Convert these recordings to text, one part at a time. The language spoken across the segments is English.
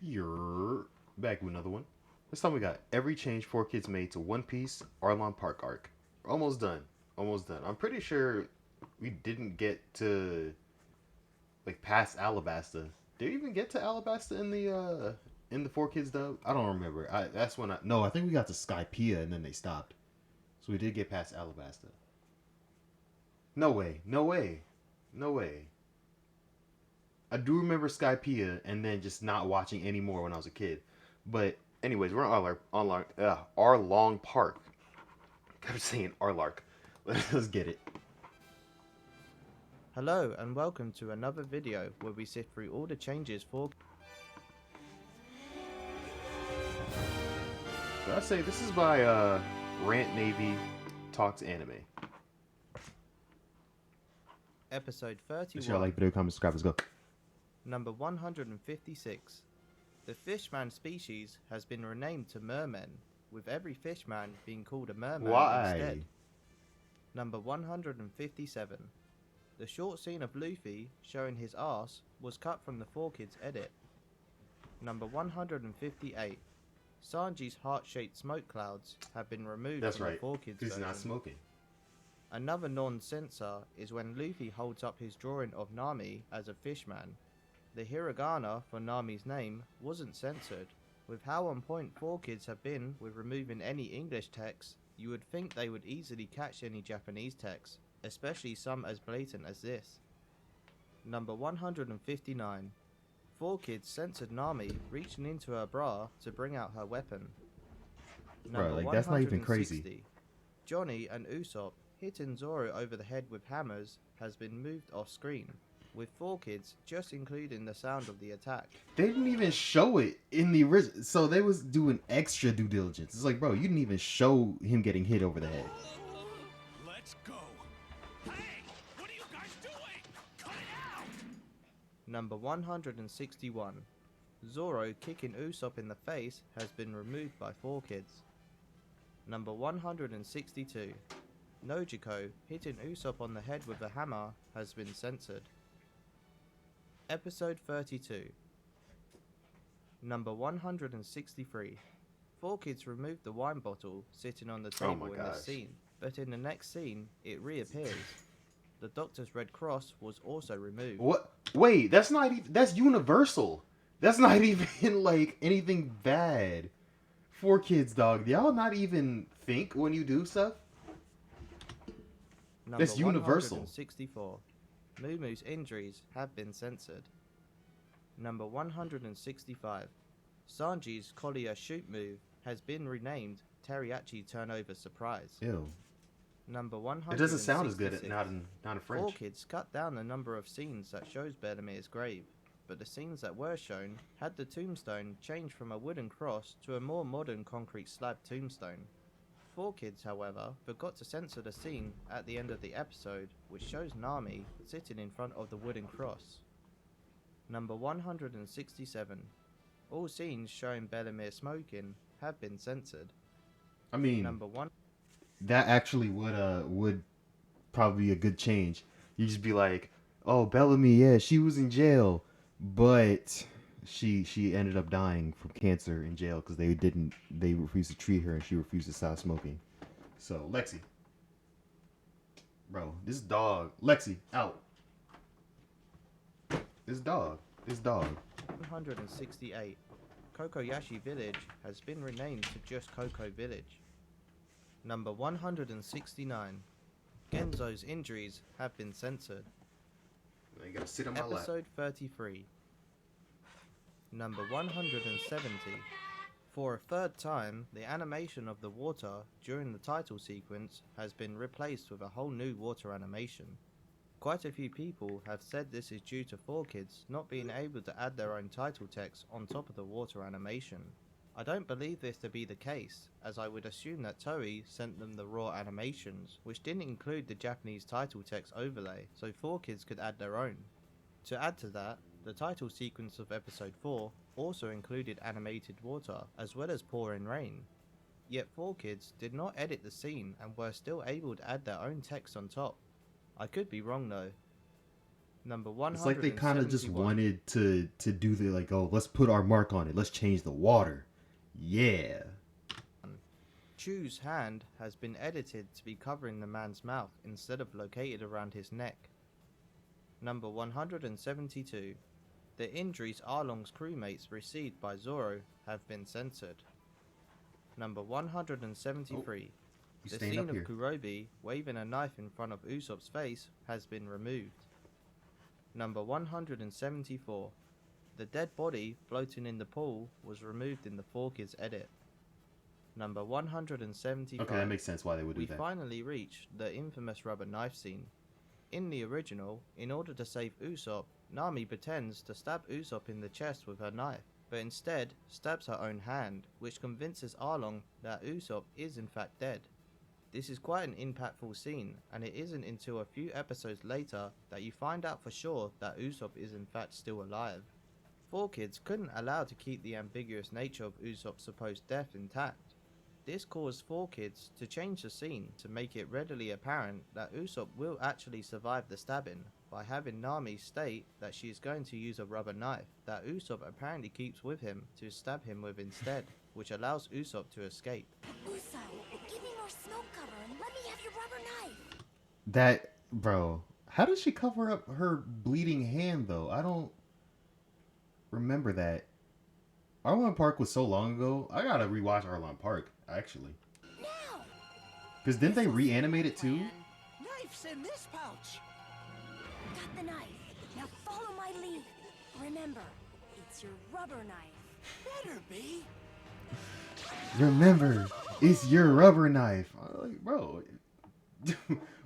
You're back with another one. This time we got every change 4 kids made to One Piece Arlong Park arc. Almost done. Almost done. I'm pretty sure we didn't get to past Alabasta. Did we even get to Alabasta in the 4 kids dub? I don't remember. That's when I think we got to Skypiea and then they stopped. So we did get past Alabasta. No way. No way. No way. I do remember Skypiea and then just not watching anymore when I was a kid. But anyways, we're on Arlong Park. I kept saying Arlark. Let's get it. Hello and welcome to another video where we sift through all the changes for So I say this is by Rant Navy Talks Anime. episode Make sure 31, like, video, comment, subscribe, let's go. number 156. The fishman species has been renamed to mermen, with every fishman being called a merman Why? instead. Number 157. The short scene of Luffy showing his arse was cut from the 4Kids edit. Number 158. Sanji's heart-shaped smoke clouds have been removed That's from right. the 4Kids He's version. not smoking. Another non-censor is when Luffy holds up his drawing of Nami as a fishman. The hiragana for Nami's name wasn't censored. With how on point 4Kids have been with removing any English text, you would think they would easily catch any Japanese text, especially some as blatant as this. Number 159. 4Kids censored Nami reaching into her bra to bring out her weapon. Bro, that's not even crazy. Johnny and Usopp hitting Zoro over the head with hammers has been moved off screen, with 4Kids just including the sound of the attack. They didn't even show it in the original, so they was doing extra due diligence. It's like, bro, you didn't even show him getting hit over the head. Let's go. Hey, what are you guys doing? Cut it out! Number 161. Zoro kicking Usopp in the face has been removed by 4Kids. Number 162. Nojiko hitting Usopp on the head with a hammer has been censored. Episode 32. Number 163. 4Kids removed the wine bottle sitting on the table in this scene, but in the next scene it reappears. The Doctor's Red Cross was also removed. What? Wait, that's not even. That's universal. That's not even like anything bad. 4 kids, dog. Y'all not even think when you do stuff? Number That's universal. 164. Mumu's injuries have been censored. Number 165. Sanji's Collier shoot move has been renamed Teriyaki Turnover Surprise. Ew. Number 166. It doesn't sound as good. Not in French. 4Kids cut down the number of scenes that shows Bellemere's grave, but the scenes that were shown had the tombstone changed from a wooden cross to a more modern concrete slab tombstone. 4Kids, however, forgot to censor the scene at the end of the episode, which shows Nami sitting in front of the wooden cross. Number 167. All scenes showing Bellemere smoking have been censored. I mean, Number 1. that actually would probably be a good change. You just be like, oh, Bellamy, yeah, she was in jail, but she ended up dying from cancer in jail because they refused to treat her and she refused to stop smoking. So Lexi, bro, this dog, Lexi, out. This dog. 168. Kokoyashi Village has been renamed to just Koko Village. Number 169. Genzo's injuries have been censored. Now you gotta sit on my lap. Episode 33. Number 170. For a third time, the animation of the water during the title sequence has been replaced with a whole new water animation. Quite a few people have said this is due to 4Kids not being able to add their own title text on top of the water animation. I don't believe this to be the case, as I would assume that Toei sent them the raw animations, which didn't include the Japanese title text overlay, so 4Kids could add their own. To add to that, the title sequence of episode 4 also included animated water, as well as pouring rain. Yet 4Kids did not edit the scene and were still able to add their own text on top. I could be wrong though. Number It's like they kind of just 171. wanted to do the like, oh, let's put our mark on it. Let's change the water. Yeah. Chu's hand has been edited to be covering the man's mouth instead of located around his neck. Number 172. The injuries Arlong's crewmates received by Zoro have been censored. Number 173. You The staying scene up of here? Kurobi waving a knife in front of Usopp's face has been removed. Number 174. The dead body floating in the pool was removed in the 4Kids edit. Number 175. Okay, that makes sense why they would do We that. finally reached the infamous rubber knife scene. In the original, in order to save Usopp, Nami pretends to stab Usopp in the chest with her knife, but instead stabs her own hand, which convinces Arlong that Usopp is in fact dead. This is quite an impactful scene, and it isn't until a few episodes later that you find out for sure that Usopp is in fact still alive. 4Kids couldn't allow to keep the ambiguous nature of Usopp's supposed death intact. This caused 4Kids to change the scene to make it readily apparent that Usopp will actually survive the stabbing by having Nami state that she is going to use a rubber knife that Usopp apparently keeps with him to stab him with instead, which allows Usopp to escape. Usopp, give me more smoke cover and let me have your rubber knife. That, bro, how does she cover up her bleeding hand, though? I don't remember that. Arlong Park was so long ago. I gotta rewatch Arlong Park, actually. Now! Because didn't they reanimate it too? Knife's in this pouch. Got the knife. Now follow my lead. Remember, it's your rubber knife. Better be. Remember, it's your rubber knife. Like, bro,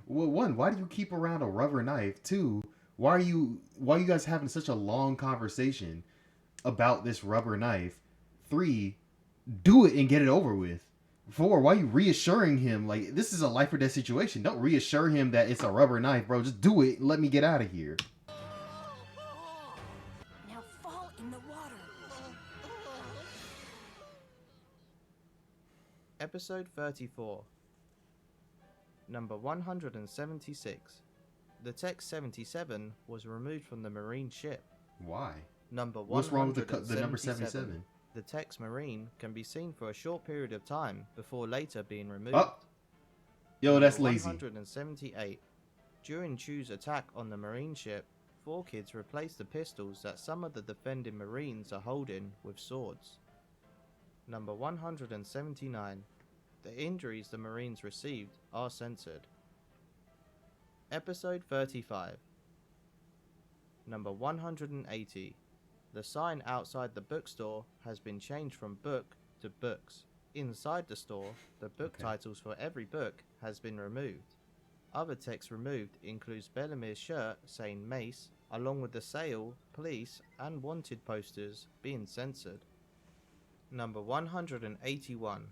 well, one, why do you keep around a rubber knife? Two, why are you guys having such a long conversation about this rubber knife? Three, do it and get it over with. Four, why are you reassuring him? Like, this is a life or death situation. Don't reassure him that it's a rubber knife, bro. Just do it and let me get out of here. Now fall in the water. Episode 34. Number 176. The Text 77 was removed from the Marine ship. Why? Number What's wrong with the number 177. 77? The Text Marine can be seen for a short period of time before later being removed. Oh! Yo, that's Number lazy. 178. During Chu's attack on the Marine ship, 4Kids replaced the pistols that some of the defending Marines are holding with swords. Number 179. The injuries the Marines received are censored. Episode 35. Number 180. The sign outside the bookstore has been changed from book to books. Inside the store, the book titles for every book has been removed. Other text removed includes Bellemere's shirt saying Mace, along with the sale, police, and wanted posters being censored. Number 181.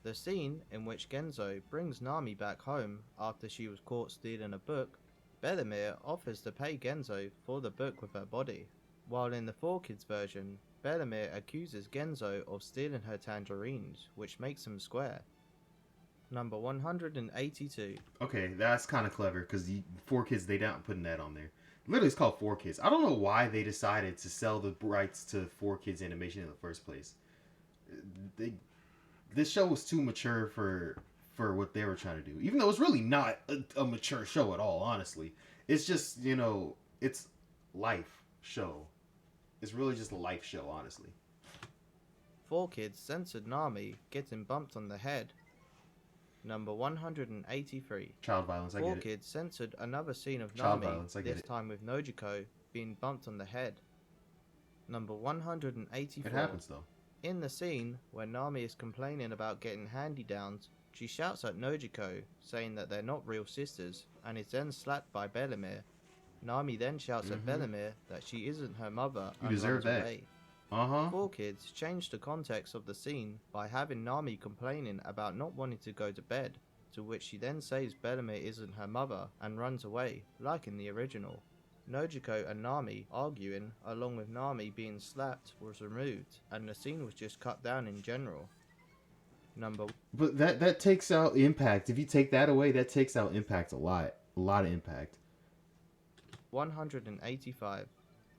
The scene in which Genzo brings Nami back home after she was caught stealing a book, Bellemere offers to pay Genzo for the book with her body, while in the 4Kids version, Bellemere accuses Genzo of stealing her tangerines, which makes him square. Number 182. Okay, that's kind of clever because 4Kids, they don't putting that on there. Literally, it's called 4Kids. I don't know why they decided to sell the rights to 4Kids animation in the first place. This show was too mature for what they were trying to do. Even though it's really not a mature show at all, honestly. It's just, it's life show. It's really just a life show, honestly. 4Kids censored Nami getting bumped on the head. Number 183. Child violence, I get it. 4Kids censored another scene of Child Nami, violence, I get this it. time with Nojiko being bumped on the head. Number 184. It happens, though. In the scene where Nami is complaining about getting hand-me-downs, she shouts at Nojiko, saying that they're not real sisters, and is then slapped by Bellemere. Nami then shouts at Bellemere that she isn't her mother You and deserve runs that. away. 4Kids changed the context of the scene by having Nami complaining about not wanting to go to bed, to which she then says Bellemere isn't her mother and runs away, like in the original. Nojiko and Nami arguing, along with Nami being slapped, was removed, and the scene was just cut down in general. But that takes out impact. If you take that away, that takes out impact a lot. A lot of impact. 185.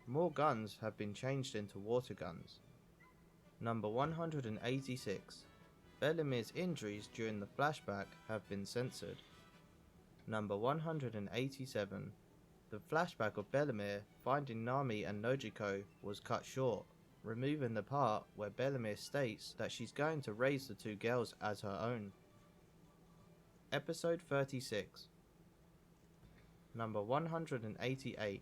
More guns have been changed into water guns. Number 186. Bellemere's injuries during the flashback have been censored. Number 187. The flashback of Bellemere finding Nami and Nojiko was cut short, removing the part where Bellemere states that she's going to raise the two girls as her own. Episode 36. Number 188.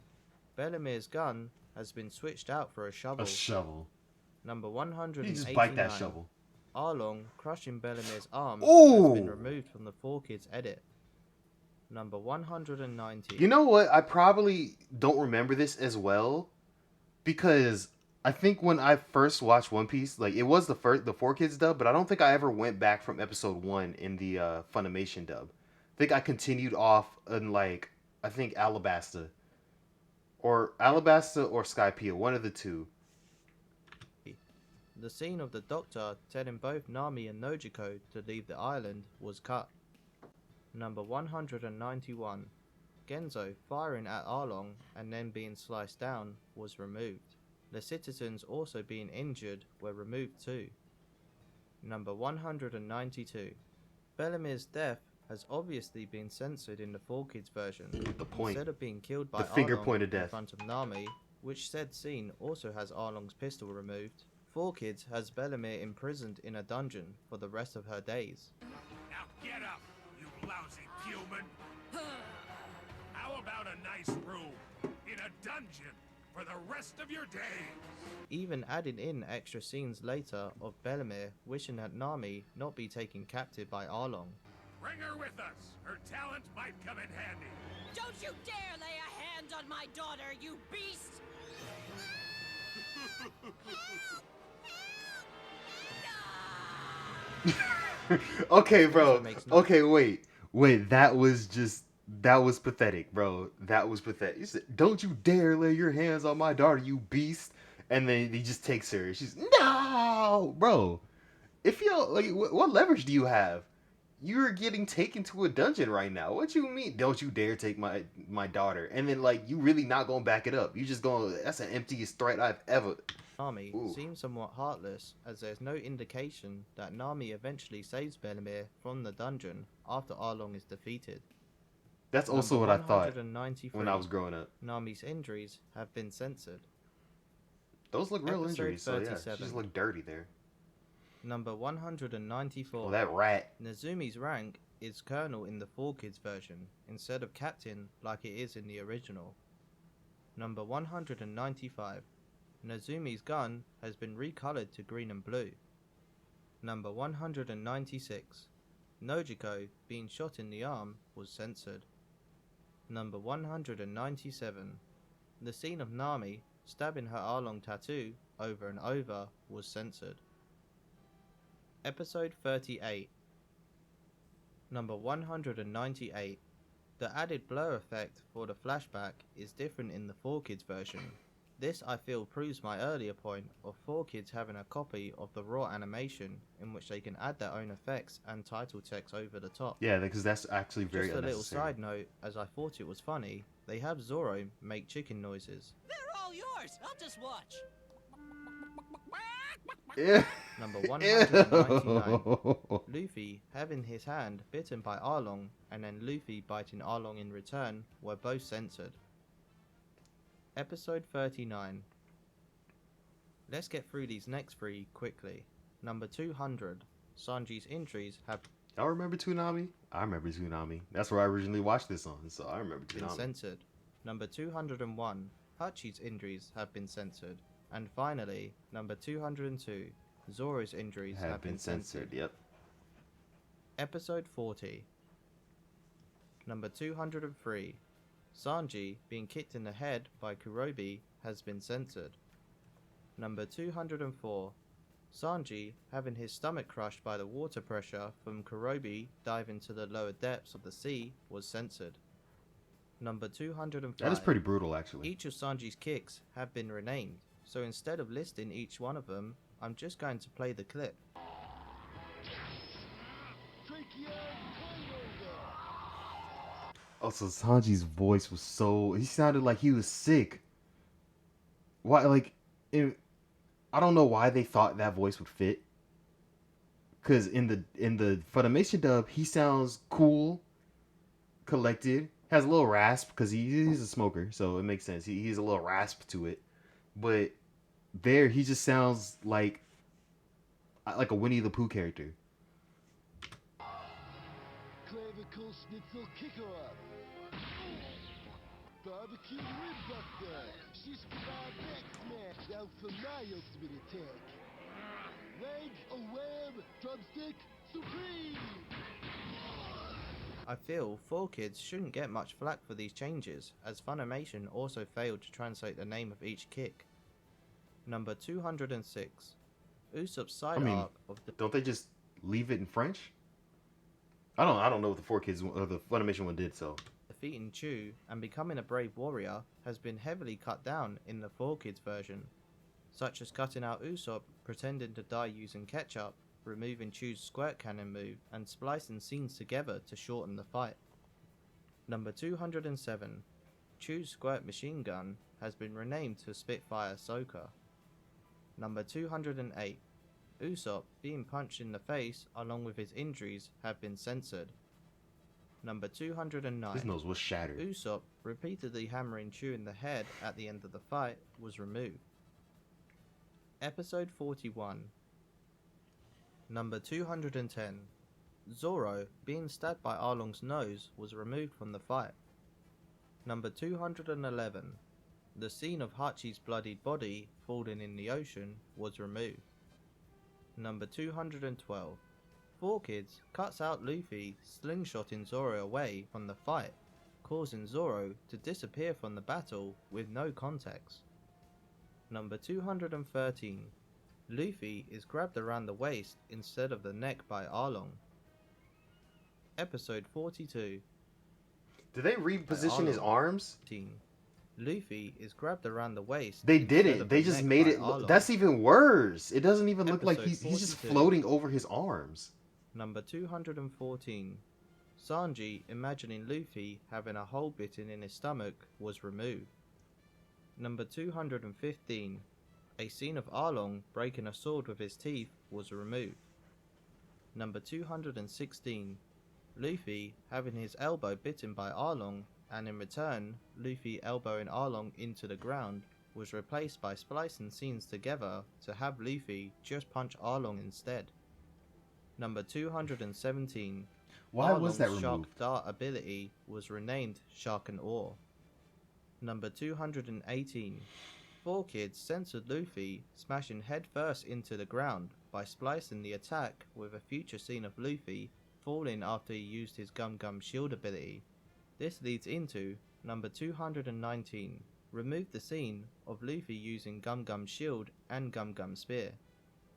Bellemere's gun has been switched out for a shovel. A shovel. Number You 189. just bite that shovel. Arlong crushing Bellemere's arm Ooh. has been removed from the 4Kids edit. Number 190. You know what? I probably don't remember this as well because I think when I first watched One Piece, like it was the 4Kids dub, but I don't think I ever went back from episode 1 in the Funimation dub. I think I continued off in like I think Alabasta or Skypiea, one of the two. The scene of the Doctor telling both Nami and Nojiko to leave the island was cut. Number 191. Genzo firing at Arlong and then being sliced down was removed. The citizens also being injured were removed too. Number 192. Bellemere's death has obviously been censored in the 4Kids version. The point. Instead of being killed by The finger Arlong point of in death. front of Nami, which said scene also has Arlong's pistol removed, 4Kids has Bellemere imprisoned in a dungeon for the rest of her days. Now get up, you lousy human. How about a nice room in a dungeon for the rest of your days? Even adding in extra scenes later of Bellemere wishing that Nami not be taken captive by Arlong. Bring her with us. Her talent might come in handy. Don't you dare lay a hand on my daughter, you beast! Okay, bro. Makes no- Okay, wait. That was pathetic, bro. That was pathetic. You said, "Don't you dare lay your hands on my daughter, you beast!" And then he just takes her. She's no, bro. If you like, what leverage do you have? You're getting taken to a dungeon right now. What you mean? Don't you dare take my daughter? And then like you really not gonna back it up? You just going? That's the emptiest threat I've ever. Nami Ooh. seems somewhat heartless, as there's no indication that Nami eventually saves Bellemere from the dungeon after Arlong is defeated. That's also Number what I thought 193. when I was growing up. Nami's injuries have been censored. Those look real Episode injuries, so yeah, she 37. just look dirty there. Number 194. Oh, that rat. Nezumi's rank is Colonel in the 4Kids version, instead of Captain like it is in the original. Number 195. Nezumi's gun has been recolored to green and blue. Number 196. Nojiko being shot in the arm was censored. Number 197. The scene of Nami stabbing her Arlong tattoo over and over was censored. Episode 38. Number 198. The added blur effect for the flashback is different in the 4Kids version. This I feel proves my earlier point of 4Kids having a copy of the raw animation in which they can add their own effects and title text over the top. Yeah, because that's actually very Just a little unnecessary. side note, as I thought it was funny, they have Zoro make chicken noises. They're all yours. I'll just watch. Yeah. Number 199. Luffy having his hand bitten by Arlong and then Luffy biting Arlong in return were both censored. Episode 39. Let's get through these next three quickly. Number 200. Sanji's injuries have Y'all remember Toonami? I remember Toonami. That's where I originally watched this on, so I remember been Toonami. censored. Number 201. Hachi's injuries have been censored. And finally, number 202. Zoro's injuries Have been censored. Yep. Episode 40. Number 203. Sanji being kicked in the head by Kurobi has been censored. Number 204. Sanji having his stomach crushed by the water pressure from Kurobi diving to the lower depths of the sea was censored. Number 205. That is pretty brutal, actually. Each of Sanji's kicks have been renamed, so instead of listing each one of them, I'm just going to play the clip. Also, Sanji's voice was so. He sounded like he was sick. Why? Like, it, I don't know why they thought that voice would fit. Cause in the Funimation dub, he sounds cool, collected, has a little rasp because he's a smoker, so it makes sense. He's a little rasp to it, but there he just sounds like a Winnie the Pooh character. Clavicle schnitzel kicker-up. Barbecue rib buster. Shish kebab neck smash. Now for my ultimate attack. Leg, a wham, drumstick, supreme! I feel 4Kids shouldn't get much flack for these changes, as Funimation also failed to translate the name of each kick. Number 206. Usopp's side arc of the Don't they just leave it in French? I don't know what the 4Kids or the Funimation one did. So defeating Chu and becoming a brave warrior has been heavily cut down in the 4Kids version, such as cutting out Usopp pretending to die using ketchup, removing Chu's squirt cannon move, and splicing scenes together to shorten the fight. Number 207. Chu's squirt machine gun has been renamed to Spitfire Soaker. Number 208. Usopp being punched in the face along with his injuries have been censored. Number 209. his nose was shattered. Usopp repeatedly hammering Chu in the head at the end of the fight was removed. Episode 41. Number 210. Zoro being stabbed by Arlong's nose was removed from the fight. Number 211. The scene of Hachi's bloodied body falling in the ocean was removed. Number 212. 4Kids cuts out Luffy slingshotting Zoro away from the fight, causing Zoro to disappear from the battle with no context. Number 213. Luffy is grabbed around the waist instead of the neck by Arlong. Episode 42. Did they reposition his arms? Luffy is grabbed around the waist. They instead didn't. of They the just neck made by it. Arlong. That's even worse. It doesn't even look like Episode he's just 42. floating over his arms. Number 214. Sanji imagining Luffy having a hole bitten in his stomach was removed. Number 215. A scene of Arlong breaking a sword with his teeth was removed. Number 216. Luffy having his elbow bitten by Arlong, and in return, Luffy elbowing Arlong into the ground was replaced by splicing scenes together to have Luffy just punch Arlong instead. Number 217. Why was that Arlong's Shark removed? Dart ability was renamed Shark and Oar. Number 218. 4Kids censored Luffy smashing headfirst into the ground by splicing the attack with a future scene of Luffy falling after he used his Gum Gum Shield ability. This leads into number 219. Remove the scene of Luffy using Gum Gum Shield and Gum Gum Spear.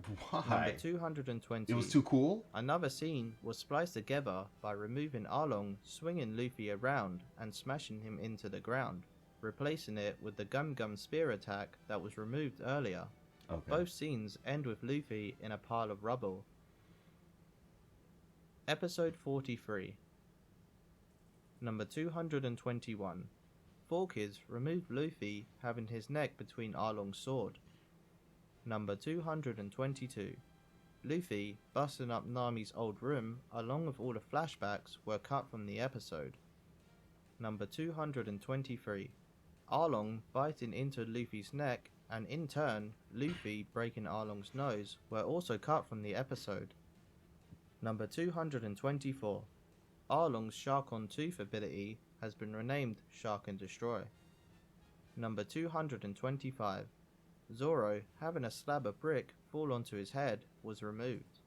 Number Why? 220. It was too cool? Another scene was spliced together by removing Arlong swinging Luffy around and smashing him into the ground, replacing it with the Gum Gum Spear attack that was removed earlier. Okay. Both scenes end with Luffy in a pile of rubble. Episode 43. Number 221. 4Kids remove Luffy having his neck between Arlong's sword. Number 222. Luffy busting up Nami's old room along with all the flashbacks were cut from the episode. Number 223. Arlong biting into Luffy's neck and in turn Luffy breaking Arlong's nose were also cut from the episode. Number 224. Arlong's Shark on Tooth ability has been renamed Shark and Destroy. Number 225. Zoro having a slab of brick fall onto his head was removed.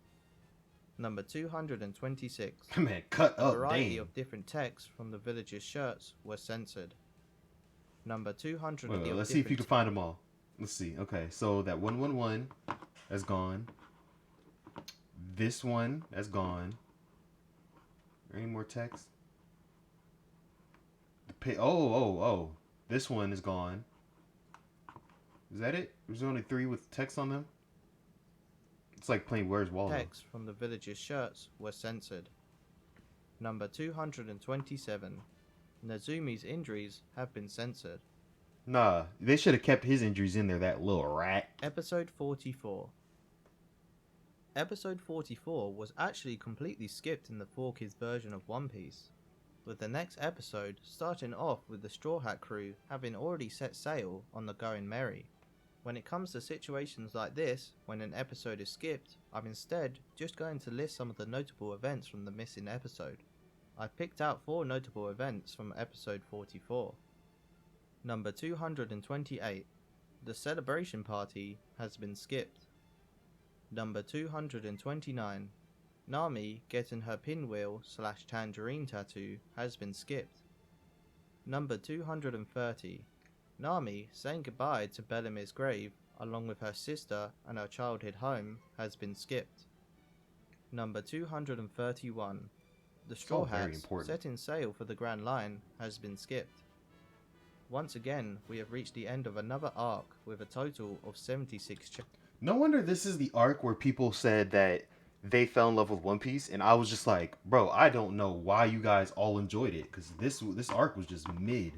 Number 226. Man, cut A up, variety damn. of different texts from the villagers' shirts were censored. Number 200. Wait, let's see if you can find them all. Let's see. Okay, so that 111 has gone. This one has gone. Any more text? Oh. This one is gone. Is that it? There's only 3 with text on them? It's like playing Where's Waldo. Texts from the villagers' shirts were censored. Number 227. Nazumi's injuries have been censored. Nah, they should have kept his injuries in there, that little rat. Episode 44. Episode 44 was actually completely skipped in the 4Kids version of One Piece, with the next episode starting off with the Straw Hat crew having already set sail on the Going Merry. When it comes to situations like this, when an episode is skipped, I'm instead just going to list some of the notable events from the missing episode. I've picked out 4 notable events from episode 44. Number 228. The celebration party has been skipped. Number 229. Nami getting her pinwheel / tangerine tattoo has been skipped. Number 230. Nami saying goodbye to Bellamy's grave along with her sister and her childhood home has been skipped. Number 231. The Straw Hats setting sail for the Grand Line has been skipped. Once again, we have reached the end of another arc with a total of 76 No wonder this is the arc where people said that they fell in love with One Piece, and I was just like, bro, I don't know why you guys all enjoyed it, because this arc was just mid.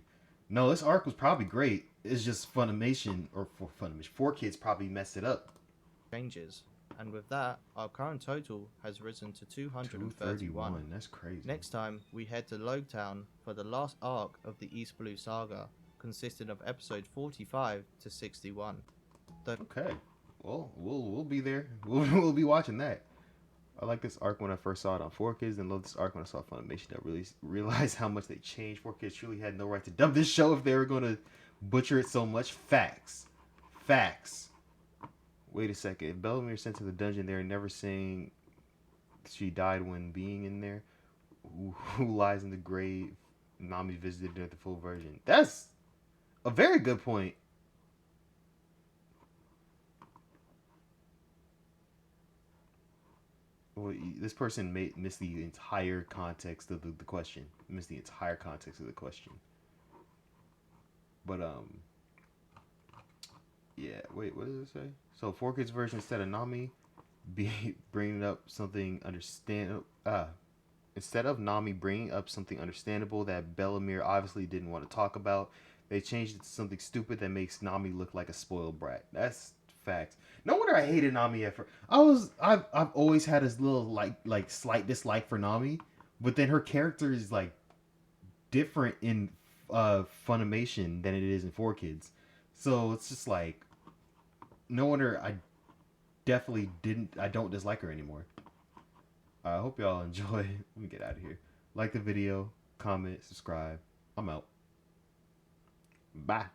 No, this arc was probably great. It's just Funimation, or for Funimation, 4Kids probably messed it up. changes, and with that, our current total has risen to 231. That's crazy. Next time, we head to Logtown for the last arc of the East Blue Saga, consisting of episode 45 to 61. Okay, well, we'll be there. We'll be watching that. I like this arc when I first saw it on 4Kids, and love this arc when I saw Funimation. I really realized how much they changed. 4Kids truly had no right to dub this show if they were going to butcher it so much. Facts. Wait a second. If Bellamere sent to the dungeon, they're never saying she died when being in there. Who lies in the grave? Nami visited at the full version. That's a very good point. Well, this person missed the entire context of the question. Missed the entire context of the question. But yeah. Wait, what does it say? So 4Kids version, instead of Nami bringing up something instead of Nami bringing up something understandable that Bellamere obviously didn't want to talk about, they changed it to something stupid that makes Nami look like a spoiled brat. That's facts. No wonder I hated Nami at first. I've always had this little like slight dislike for Nami, but then her character is like different in Funimation than it is in 4Kids. So it's just like, no wonder I don't dislike her anymore. I hope y'all enjoy. Let me get out of here. Like the video, comment, subscribe. I'm out. Bye.